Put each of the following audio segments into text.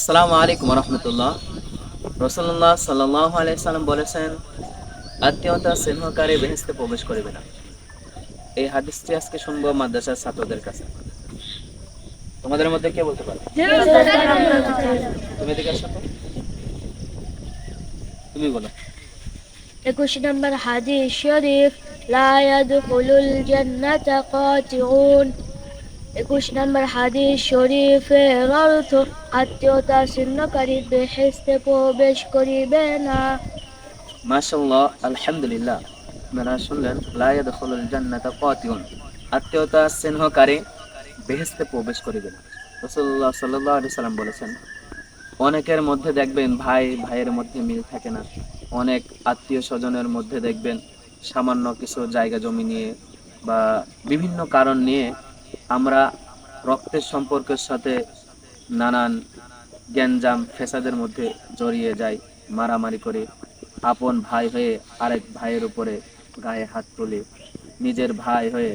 আসসালামু আলাইকুম রহমতুল্লাহ। রাসূলুল্লাহ সাল্লাল্লাহু আলাইহি সাল্লাম বলেছেন, আত্মীয়তা স্নেহকারী বেহেশতে প্রবেশ করিবে না। এই হাদিসটি আজকে শুনবো মাদ্রাসার ছাত্রদের কাছে। তোমাদের মধ্যে কে বলতে পারো? তুমি এদিকে আসো তো, তুমি বলো। 21 নম্বর হাদিস শরীফ, লা ইয়াদখুলুল জান্নাতা কাতিউন। 21 নম্বর হাদিস শরীফের অর্থ, আত্মীয়তা ছিন্নকারী বেহেশতে প্রবেশ করিবে না। মাশাআল্লাহ, আলহামদুলিল্লাহ। আপনারা শুনলেন, লা ইয়াদখুলুল জান্নাতা কাতিউন, আত্মীয়তা স্নেহকারী বেহেশতে প্রবেশ করিবে না। রাসূলুল্লাহ সাল্লাল্লাহু আলাইহি সাল্লাম বলেছেন, অনেকের মধ্যে দেখবেন ভাই ভাইয়ের মধ্যে মিল থাকে না। অনেক আত্মীয় স্বজনের মধ্যে দেখবেন সামান্য কিছু জায়গা জমি নিয়ে বা বিভিন্ন কারণ নিয়ে আমরা রক্তের সম্পর্কের সাথে নানান গ্যাঞ্জাম ফেসাদের মধ্যে জড়িয়ে যাই, মারামারি করে। আপন ভাই হয়ে আরেক ভাইয়ের উপরে গায়ে হাত তুলি, নিজের ভাই হয়ে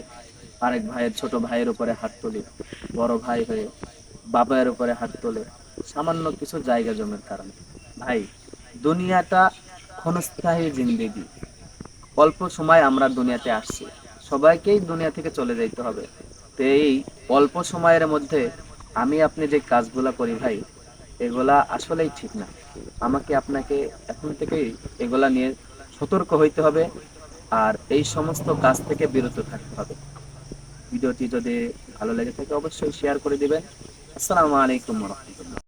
আরেক ভাইয়ের ছোট ভাইয়ের উপরে হাত তুলি, বড় ভাই হয়ে বাবার উপরে হাত তোলে সামান্য কিছু জায়গা জমির কারণে। ভাই, দুনিয়াটা ক্ষণস্থায়ী জিন্দেগি। অল্প সময় আমরা দুনিয়াতে আসছি, সবাইকেই দুনিয়া থেকে চলে যাইতে হবে। তো এই অল্প সময়ের মধ্যে আমি আপনি যে কাজগুলা করি ভাই, এগুলা আসলেই ঠিক না। আমাকে আপনাকে এখন থেকেই এগুলা নিয়ে সতর্ক হইতে হবে, আর এই সমস্ত কাজ থেকে বিরত থাকতে হবে। ভিডিওটি যদি ভালো লেগে থাকে অবশ্যই শেয়ার করে দিবেন। আসসালামু আলাইকুম ওয়া রাহমাতুল্লাহ।